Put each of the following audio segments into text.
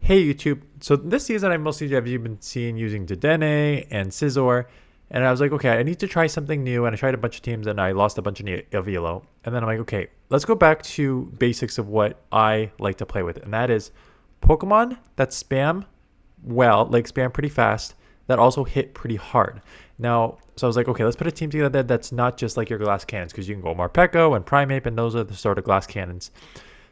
Hey YouTube, so this season I mostly have you been seeing using Dedenne and Scizor, and I was like, okay, I need to try something new, and I tried a bunch of teams and I lost a bunch of Elo, and then I'm like, okay, let's go back to basics of what I like to play with, and that is Pokemon that spam well, like spam pretty fast, that also hit pretty hard. Now, so I was like, okay, let's put a team together that's not just like your glass cannons, because you can go Marpeco and Primeape, and those are the sort of glass cannons.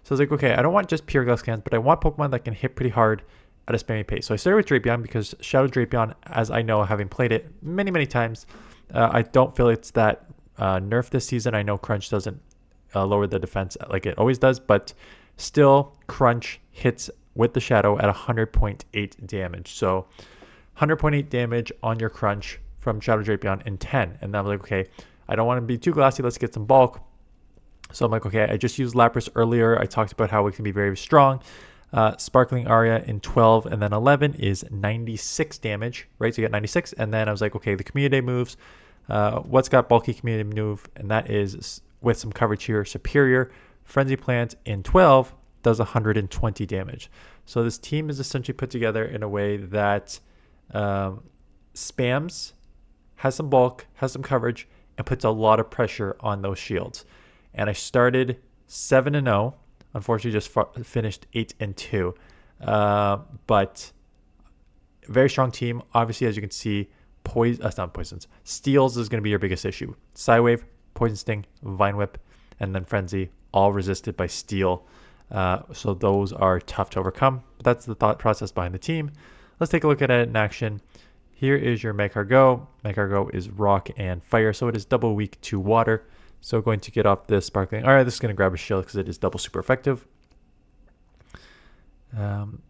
So I was like, okay, I don't want just pure glass cannons, but I want Pokemon that can hit pretty hard at a spammy pace. So I started with Drapion because Shadow Drapion, as I know, having played it many, many times, I don't feel it's that nerfed this season. I know Crunch doesn't lower the defense like it always does, but still Crunch hits with the Shadow at 100.8 damage. So 100.8 damage on your Crunch from Shadow Drapion in 10. And then I'm like, okay, I don't want to be too glassy. Let's get some bulk. So I'm like, okay, I just used Lapras earlier. I talked about how it can be very strong. Sparkling Aria in 12 and then 11 is 96 damage, right? So you get 96. And then I was like, okay, the Community moves. What's got bulky Community move? And that is with some coverage here. Serperior, Frenzy Plant in 12 does 120 damage. So this team is essentially put together in a way that spams, has some bulk, has some coverage, and puts a lot of pressure on those shields. And I started 7-0. Unfortunately, just finished 8-2. But very strong team. Obviously, as you can see, not poisons. Steals is going to be your biggest issue. Psywave, Poison Sting, Vine Whip, and then Frenzy, all resisted by Steel. So those are tough to overcome. But that's the thought process behind the team. Let's take a look at it in action. Here is your Magcargo. Magcargo is rock and fire, so it is double weak to water. So going to get off this sparkling. All right, this is going to grab a shield because it is double super effective. And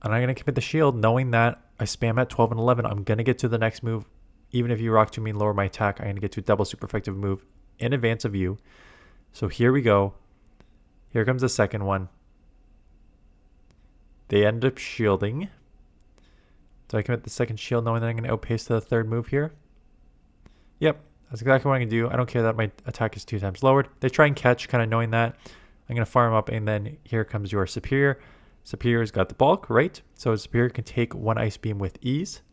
I'm going to commit the shield knowing that I spam at 12 and 11. I'm going to get to the next move. Even if you rock to me and lower my attack, I'm going to get to a double super effective move in advance of you. So here we go. Here comes the second one. They end up shielding. So I commit the second shield knowing that I'm going to outpace the third move here. Yep. That's exactly what I'm going to do. I don't care that my attack is 2 times lowered. They try and catch, kind of knowing that. I'm going to farm up, and then here comes your Serperior. Serperior's got the bulk, right? So Serperior can take 1 Ice Beam with ease.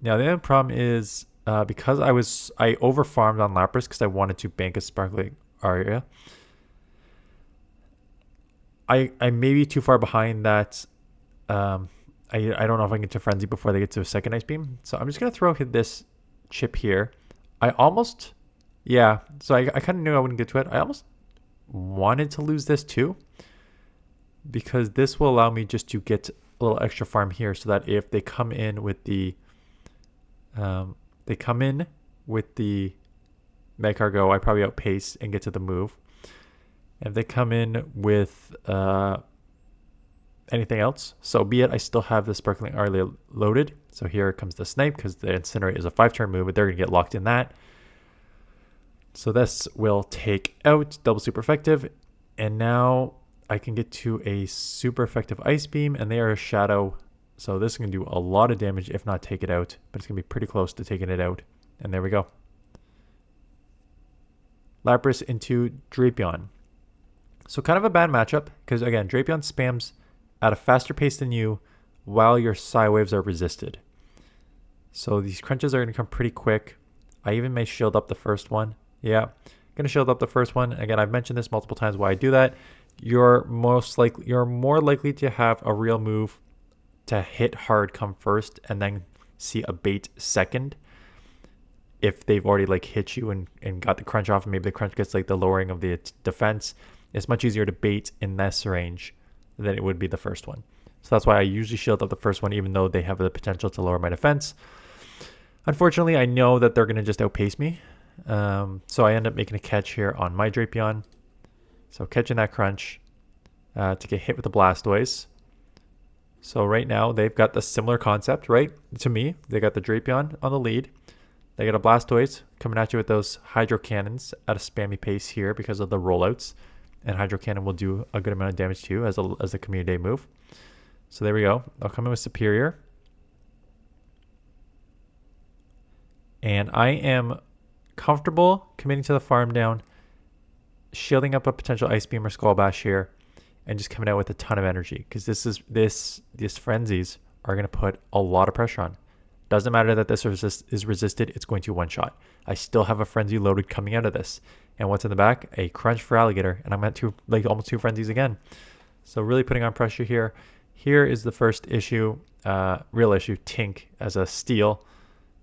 Now, the other problem is because I over-farmed on Lapras because I wanted to bank a Sparkling Aria. I may be too far behind that. I don't know if I can get to Frenzy before they get to a second Ice Beam. So I'm just going to throw this chip here. I almost, yeah. So I kind of knew I wouldn't get to it. I almost wanted to lose this too. Because this will allow me just to get a little extra farm here. So that if they come in with the, Magcargo, I probably outpace and get to the move. And if they come in with, anything else, so be it. I still have the Sparkling Aria loaded. So here comes the Snipe because the Incinerate is a 5-turn move, but they're going to get locked in that. So this will take out double super effective. And now I can get to a super effective Ice Beam, and they are a Shadow. So this is going to do a lot of damage, if not take it out. But it's going to be pretty close to taking it out. And there we go. Lapras into Drapion. So kind of a bad matchup because, again, Drapion spams at a faster pace than you while your Psywaves are resisted. So these crunches are going to come pretty quick. I even may shield up the first one. Yeah, going to shield up the first one. Again, I've mentioned this multiple times why I do that. You're more likely to have a real move to hit hard come first and then see a bait second. If they've already like hit you and got the crunch off, and maybe the crunch gets like the lowering of the defense, it's much easier to bait in this range than it would be the first one. So that's why I usually shield up the first one, even though they have the potential to lower my defense. Unfortunately, I know that they're going to just outpace me. So I end up making a catch here on my Drapion. So catching that crunch to get hit with the Blastoise. So right now, they've got the similar concept, right? To me, they got the Drapion on the lead. They got a Blastoise coming at you with those Hydro Cannons at a spammy pace here because of the rollouts. And Hydro Cannon will do a good amount of damage too as a Community move. So there we go. I'll come in with Serperior. And I am comfortable committing to the farm down, shielding up a potential Ice Beam or Skull Bash here, and just coming out with a ton of energy, because these frenzies are going to put a lot of pressure on. Doesn't matter that this is resisted, it's going to one shot. I still have a frenzy loaded coming out of this. And what's in the back? A crunch for alligator, and I'm at almost two frenzies again. So really putting on pressure here. Here is the first issue, real issue, Tink as a steal.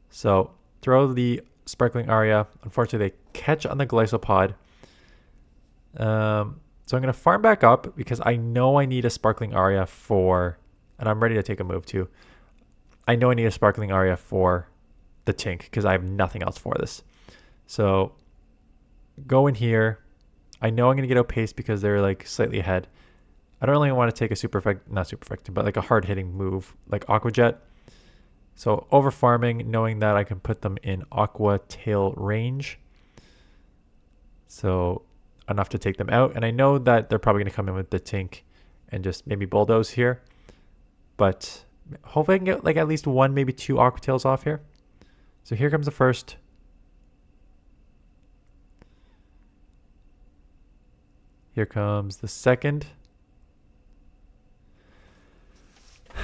So throw the Sparkling Aria. Unfortunately, they catch on the Glycopod. So I'm going to farm back up because I know I need a Sparkling Aria for, and I'm ready to take a move too. I know I need a Sparkling Aria for the Tink because I have nothing else for this. So go in here. I know I'm going to get outpaced because they're like slightly ahead. I don't really want to take a not super effective, but like a hard hitting move like Aqua Jet. So over farming, knowing that I can put them in Aqua Tail range. So enough to take them out. And I know that they're probably going to come in with the Tink and just maybe bulldoze here. But hopefully I can get like at least one, maybe two Aqua Tails off here. So here comes the first. Here comes the second.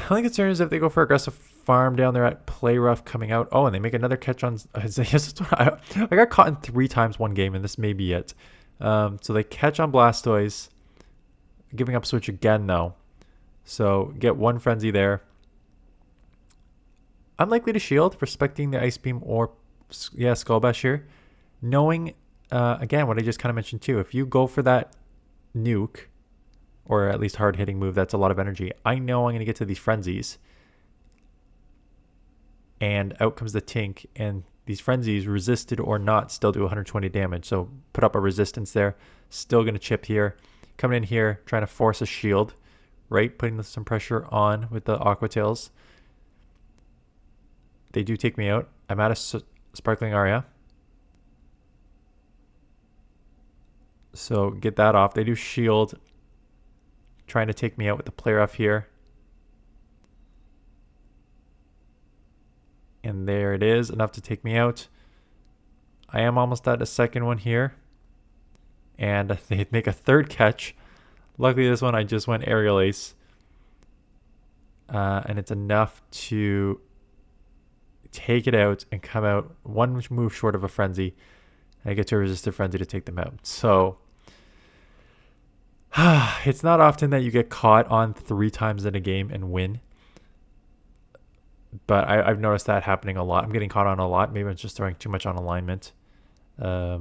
Only concern is if they go for aggressive farm down there at Play Rough coming out. Oh, and they make another catch on. I got caught in 3 times one game, and this may be it. So they catch on Blastoise, giving up switch again though. So get one frenzy there. Unlikely to shield, respecting the Ice Beam or Skull Bash here. Knowing, again, what I just kind of mentioned too. If you go for that nuke, or at least hard hitting move, that's a lot of energy. I know I'm going to get to these frenzies. And out comes the Tink, and these frenzies, resisted or not, still do 120 damage. So put up a resistance there. Still going to chip here. Coming in here, trying to force a shield, right? Putting some pressure on with the Aqua Tails. They do take me out. I'm out of Sparkling Aria. So get that off. They do shield, trying to take me out with the Play Rough here. And there it is, enough to take me out. I am almost at a second one here. And they make a third catch. Luckily this one I just went Aerial Ace. And it's enough to take it out and come out one move short of a frenzy. I get to resist the frenzy to take them out. So it's not often that you get caught on 3 times in a game and win. But I've noticed that happening a lot. I'm getting caught on a lot. Maybe I'm just throwing too much on alignment. Yeah,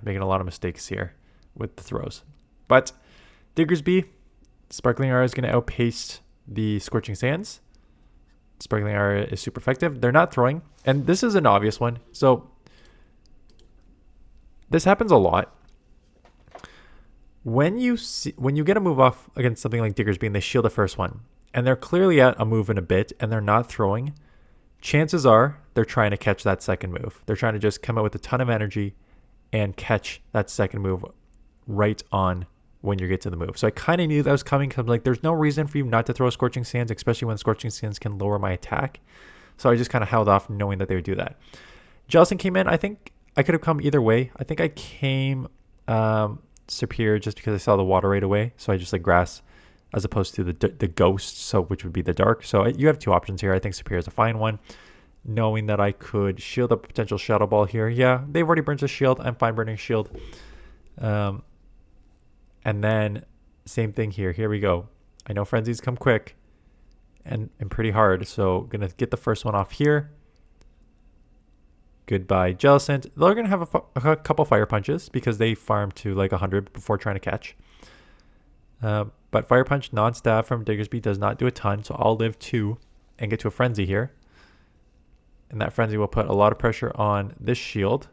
making a lot of mistakes here with the throws. But Diggersby, Sparkling Aria is going to outpace the Scorching Sands. Sparkling Aria is super effective. They're not throwing. And this is an obvious one. So this happens a lot. When you get a move off against something like Diggersby and they shield the first one, and they're clearly at a move in a bit and they're not throwing, chances are they're trying to catch that second move. They're trying to just come out with a ton of energy and catch that second move right on when you get to the move. So I kind of knew that was coming because like there's no reason for you not to throw Scorching Sands, especially when Scorching Sands can lower my attack. So I just kind of held off knowing that they would do that. Jellicent came in. I think I could have come either way. I think I came Serperior just because I saw the water right away. So I just like grass as opposed to the ghost, so which would be the dark. So you have 2 options here. I think Serperior is a fine one. Knowing that I could shield a potential Shadow Ball here. Yeah, they've already burned a shield. I'm fine burning shield. And then same thing here. Here we go. I know frenzies come quick and pretty hard. So gonna get the first one off here. Goodbye, Jellicent. They're gonna have a couple fire punches because they farm to like 100 before trying to catch. But Fire Punch non-stab from Diggersby does not do a ton, so I'll live 2 and get to a frenzy here. And that frenzy will put a lot of pressure on this shield.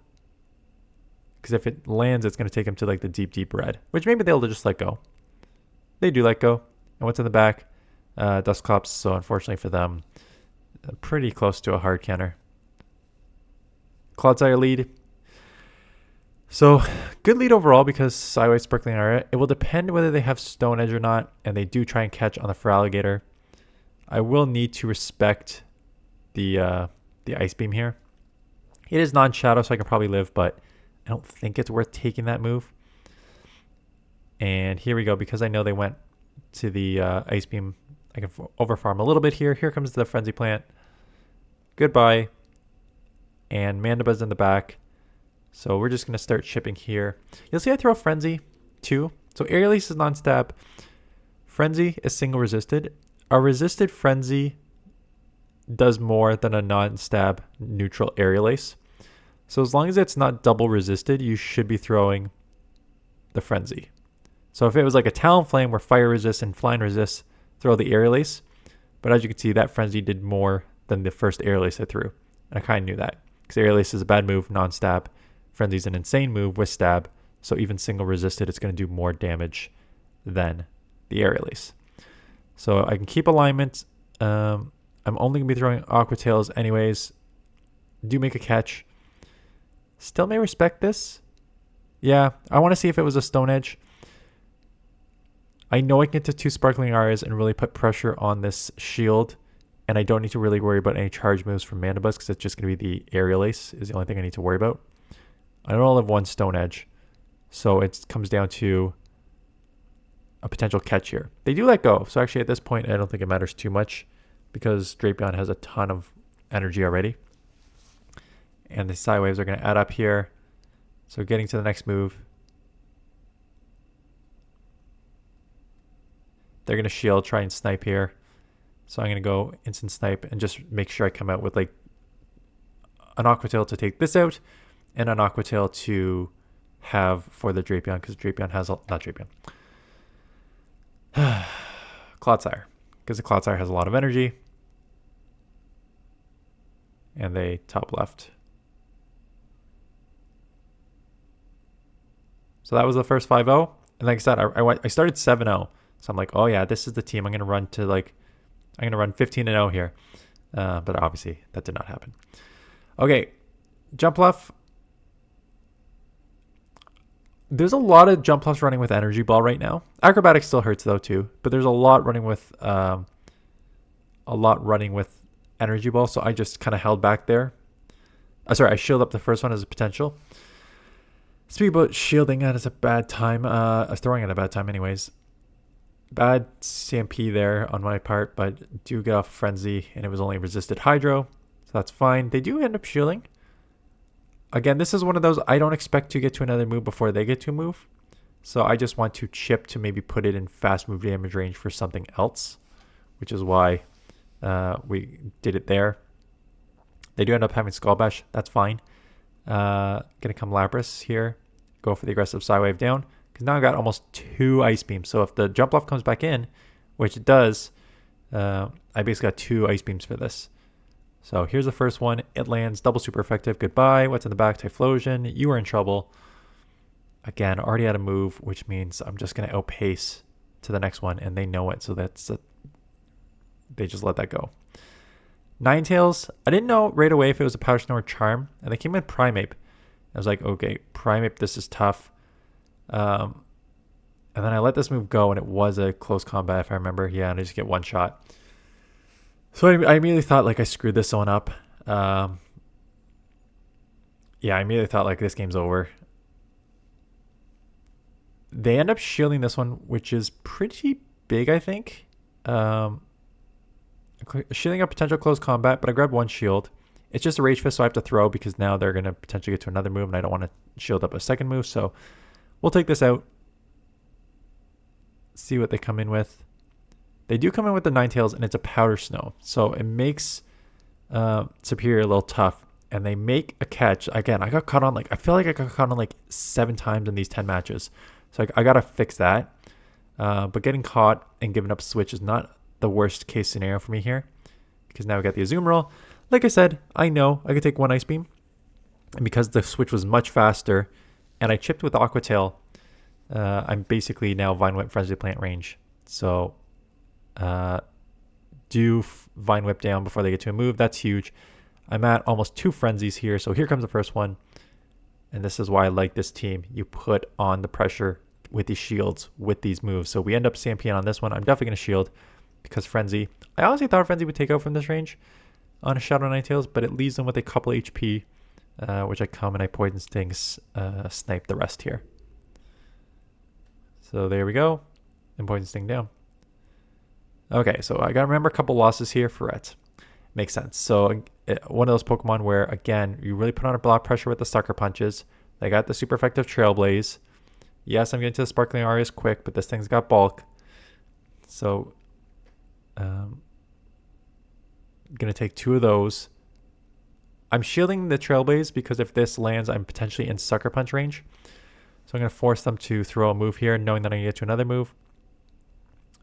Because if it lands, it's going to take him to like the deep red, which maybe they'll just let go. They do let go. And what's in the back? Dusclops, so unfortunately for them, pretty close to a hard counter. Cloudsire lead. So good lead overall because Sideways Sparkling Aria. It will depend whether they have Stone Edge or not, and they do try and catch on the Feraligatr. I will need to respect the Ice Beam here. It is non-shadow, so I can probably live, but I don't think it's worth taking that move. And here we go. Because I know they went to the Ice Beam, I can overfarm a little bit here. Here comes the Frenzy Plant. Goodbye. And Mandiba's in the back. So we're just going to start shipping here. You'll see I throw Frenzy too. So Aerial Ace is non-stab. Frenzy is single resisted. A resisted Frenzy does more than a non-stab neutral Aerial Ace. So as long as it's not double resisted, you should be throwing the Frenzy. So if it was like a Talonflame where fire resists and flying resists, throw the Aerial Ace. But as you can see, that Frenzy did more than the first Aerial Ace I threw. And I kind of knew that. Because Aerial Ace is a bad move, non-stab. Frenzy's an insane move with stab. So even single resisted, it's going to do more damage than the Aerial Ace. So I can keep alignment. I'm only going to be throwing Aqua Tails anyways. Do make a catch. Still may respect this. Yeah, I want to see if it was a Stone Edge. I know I can get to 2 Sparkling Aras and really put pressure on this shield. And I don't need to really worry about any charge moves from Mandibuzz because it's just going to be the Aerial Ace is the only thing I need to worry about. I don't only have 1 Stone Edge. So it comes down to a potential catch here. They do let go. So actually at this point, I don't think it matters too much because Drapion has a ton of energy already. And the Psy Waves are going to add up here. So getting to the next move. They're going to shield, try and snipe here. So I'm going to go instant snipe and just make sure I come out with like an Aqua Tail to take this out and an Aqua Tail to have for the Drapion because Drapion has, not Drapion. Clodsire. Because the Clodsire has a lot of energy. And they top left. So that was the first 5-0. And like I said, I started 7-0. So I'm like, oh yeah, this is the team I'm going to run to like, I'm going to run 15-0 here. But obviously that did not happen. Okay. Jumpluff. There's a lot of Jumpluffs running with Energy Ball right now. Acrobatics still hurts though too. But there's a lot running with Energy Ball. So I just kind of held back there. Sorry, I shielded up the first one as a potential. Speak about shielding at is a bad time. Throwing at a bad time anyways. Bad CMP there on my part, but do get off Frenzy, and it was only resisted Hydro, so that's fine. They do end up shielding. Again, this is one of those I don't expect to get to another move before they get to a move. So I just want to chip to maybe put it in fast move damage range for something else, which is why we did it there. They do end up having Skull Bash. That's fine. Gonna come Lapras here. Go for the aggressive Psywave down. Because now I got almost 2 Ice Beams. So if the Jumpluff comes back in, which it does, I basically got 2 Ice Beams for this. So here's the first one. It lands. Double super effective. Goodbye. What's in the back? Typhlosion. You are in trouble. Again, already had a move, which means I'm just going to outpace to the next one. And they know it. So that's they just let that go. Ninetales. I didn't know right away if it was a Powder Snow or Charm. And they came in Primeape. I was like, okay, Primeape, this is tough. And then I let this move go, and it was a close combat, if I remember. Yeah, and I just get 1 shot. So I immediately thought, like, I screwed this one up. Yeah, I immediately thought, like, this game's over. They end up shielding this one, which is pretty big, I think. Shielding a potential close combat, but I grabbed 1 shield. It's just a Rage Fist, so I have to throw because now they're going to potentially get to another move, and I don't want to shield up a second move, so we'll take this out. See what they come in with. They do come in with the Ninetales, and it's a Powder Snow. So it makes Serperior a little tough. And they make a catch. Again, I got caught on I feel like I got caught on 7 times in these 10 matches. So I got to fix that. But getting caught and giving up Switch is not the worst case scenario for me here. Because now we got the Azumarill. Like I said, I know I could take 1 Ice Beam. And because the Switch was much faster, and I chipped with Aqua Tail, I'm basically now Vine Whip Frenzy Plant range. So do Vine Whip down before they get to a move. That's huge. I'm at almost 2 Frenzies here. So here comes the first one. And this is why I like this team. You put on the pressure with these shields with these moves. So we end up CMPing on this one. I'm definitely going to shield because Frenzy. I honestly thought Frenzy would take out from this range on a Shadow Ninetales, but it leaves them with a couple HP, which I come and I Poison Stings, snipe the rest here. So there we go. And Poison Sting down. Okay, so I got to remember a couple losses here for it. Makes sense. So one of those Pokemon where, again, you really put on a lot of pressure with the Sucker Punches. They got the super effective Trailblaze. Yes, I'm getting to the Sparkling Arias quick, but this thing's got bulk. So I'm going to take 2 of those. I'm shielding the Trailblaze because if this lands, I'm potentially in Sucker Punch range. So I'm going to force them to throw a move here, knowing that I'm going to get to another move.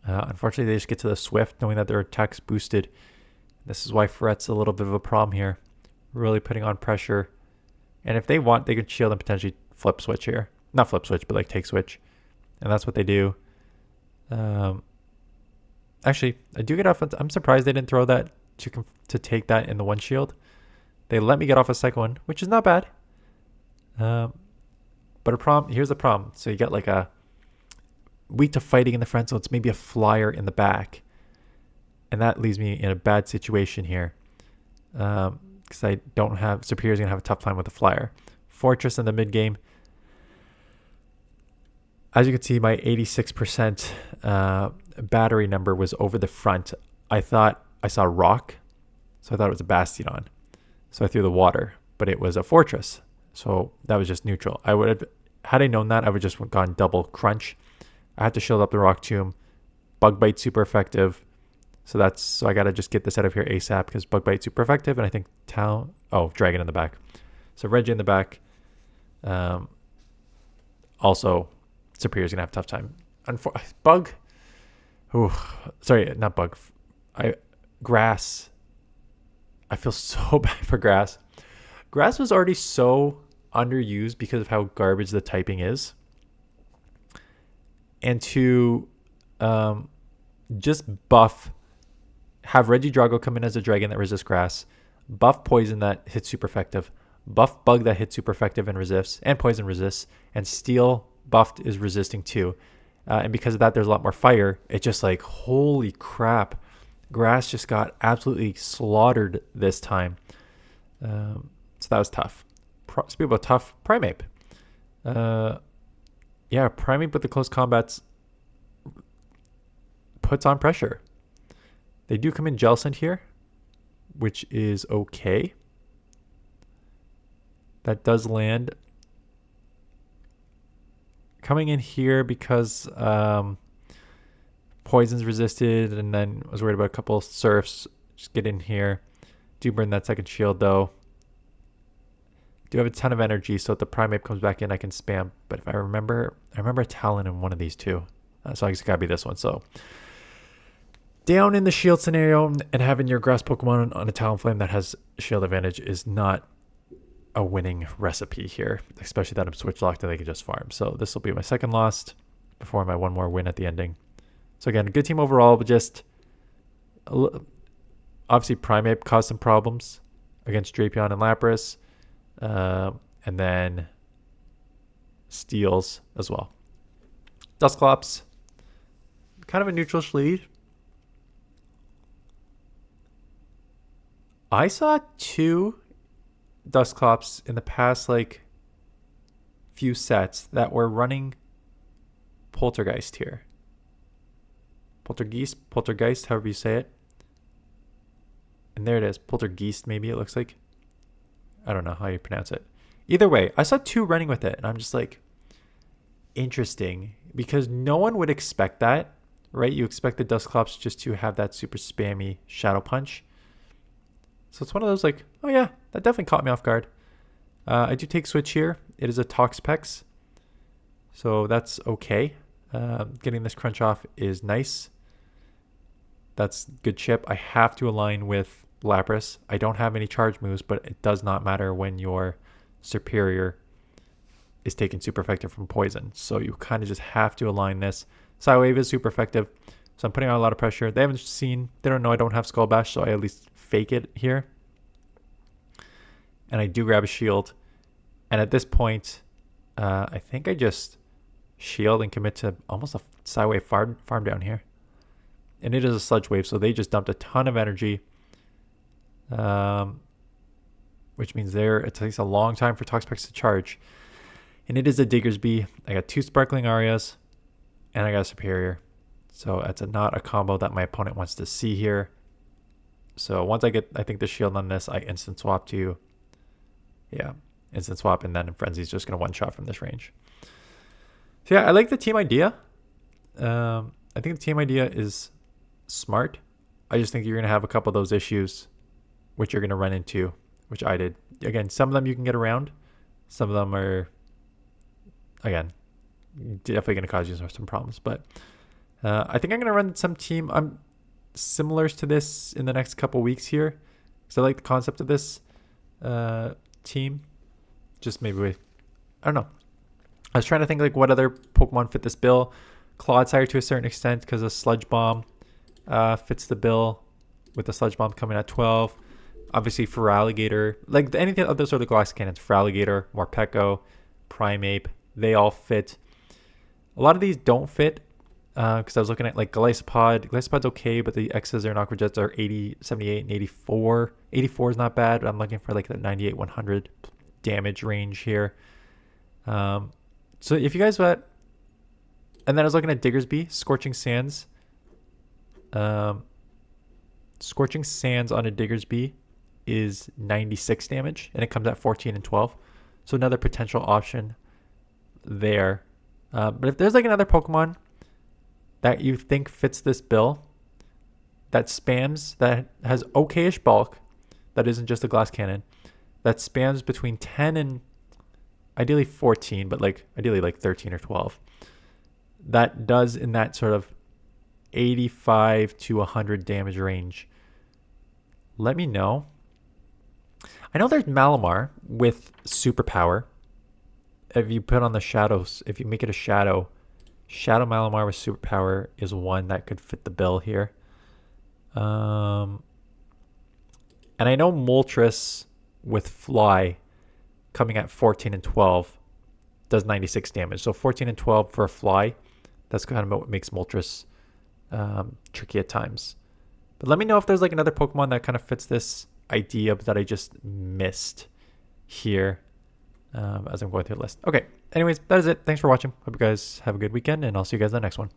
Unfortunately, they just get to the Swift, knowing that their attack's boosted. This is why Fret's a little bit of a problem here. Really putting on pressure. And if they want, they could shield and potentially flip switch here. Not flip switch, but like take switch. And that's what they do. Actually, I do get off. I'm surprised they didn't throw that to take that in the one shield. They let me get off a second one, which is not bad. But here's the problem. So you got like a weak to fighting in the front, so it's maybe a flyer in the back. And that leaves me in a bad situation here. Because I don't have... Serperior's going to have a tough time with the flyer. Fortress in the mid game. As you can see, my 86% battery number was over the front. I thought I saw rock, so I thought it was a Bastion. So I threw the water, but it was a Fortress. So that was just neutral. I would have, had I known that, I would just gone double crunch. I had to shield up the Rock Tomb. Bug Bite super effective. So I gotta just get this out of here ASAP because Bug Bite super effective, and I think Dragon in the back. So Reggie in the back. Also, Superior's gonna have a tough time. Bug. Ooh, sorry, not Bug. Grass. I feel so bad for Grass. Grass was already so underused because of how garbage the typing is. And to just have Regidrago come in as a dragon that resists grass, buff poison that hits super effective, buff bug that hits super effective and resists, and poison resists, and steel buffed is resisting too. And because of that, there's a lot more fire. It's just like, holy crap. Grass just got absolutely slaughtered this time. So that was tough. Speaking about tough, Primeape. Yeah, Primeape with the close combats puts on pressure. They do come in Jellicent here, which is okay. That does land. Coming in here because poison's resisted, and then I was worried about a couple of surfs. Just get in here. Do burn that second shield though. Do have a ton of energy, so if the Primeape comes back in, I can spam. But if I remember a Talon in one of these two. So I guess it gotta be this one. So down in the shield scenario, and having your grass Pokemon on a Talonflame that has shield advantage is not a winning recipe here, especially that I'm switch locked and they can just farm. So this will be my second loss before my one more win at the ending. So again, a good team overall, but just obviously Primeape caused some problems against Drapion and Lapras. And then Steels as well. Dusclops, kind of a neutral lead. I saw 2 Dusclops in the past few sets that were running Poltergeist here. Poltergeist, however you say it. And there it is, Poltergeist maybe it looks like. I don't know how you pronounce it. Either way, I saw 2 running with it, and I'm just like, interesting, because no one would expect that, right? You expect the Dusclops just to have that super spammy Shadow Punch. So it's one of those like, oh yeah, that definitely caught me off guard. I do take switch here. It is a Toxpex, so that's okay. Getting this crunch off is nice. That's good chip. I have to align with Lapras. I don't have any charge moves, but it does not matter when your Serperior is taking super effective from poison. So you kind of just have to align this. Psywave is super effective, so I'm putting on a lot of pressure. They don't know I don't have Skull Bash, so I at least fake it here. And I do grab a shield. And at this point, I think I just shield and commit to almost a Psywave farm down here. And it is a Sludge Wave, so they just dumped a ton of energy. Which means it takes a long time for Toxpex to charge. And it is a Diggersby. I got 2 Sparkling Arias. and I got a Serperior. So that's not a combo that my opponent wants to see here. So once I get, I think, the shield on this, I instant swap to, yeah, instant swap, and then Frenzy's just going to one-shot from this range. So yeah, I like the team idea. I think the team idea is smart. I just think you're going to have a couple of those issues, which you're going to run into, which I did. Again, some of them you can get around. Some of them are, again, definitely going to cause you some problems. But I think I'm going to run some team similars to this in the next couple weeks here, because I like the concept of this team. Just maybe with, I don't know. I was trying to think like what other Pokemon fit this bill. Clodsire to a certain extent because of Sludge Bomb fits the bill with the Sludge Bomb coming at 12. Obviously Feraligatr, like anything of those sort of glass cannons, Feraligatr, Morpeko, Primeape, they all fit. A lot of these don't fit because I was looking at like Golisopod. Golisopod's okay, but the X's or Aqua Jets are 80, 78, and 84. 84 is not bad, but I'm looking for like the 98, 100 damage range here. So if you guys want, and then I was looking at Diggersby, Scorching Sands. Scorching Sands on a Diggersby is 96 damage, and it comes at 14 and 12. So another potential option there. But if there's like another Pokemon that you think fits this bill, that spams, that has okayish bulk, that isn't just a glass cannon, that spams between 10 and ideally 14, but like ideally like 13 or 12, that does in that sort of 85 to 100 damage range, let me know. I know there's Malamar with superpower. If you put on the shadows, if you make it a shadow Malamar with superpower is one that could fit the bill here. And I know Moltres with fly coming at 14 and 12 does 96 damage. So 14 and 12 for a fly, that's kind of what makes Moltres tricky at times. But let me know if there's like another Pokemon that kind of fits this idea that I just missed here as I'm going through the list. Okay, anyways, that is it. Thanks for watching. Hope you guys have a good weekend, and I'll see you guys in the next one.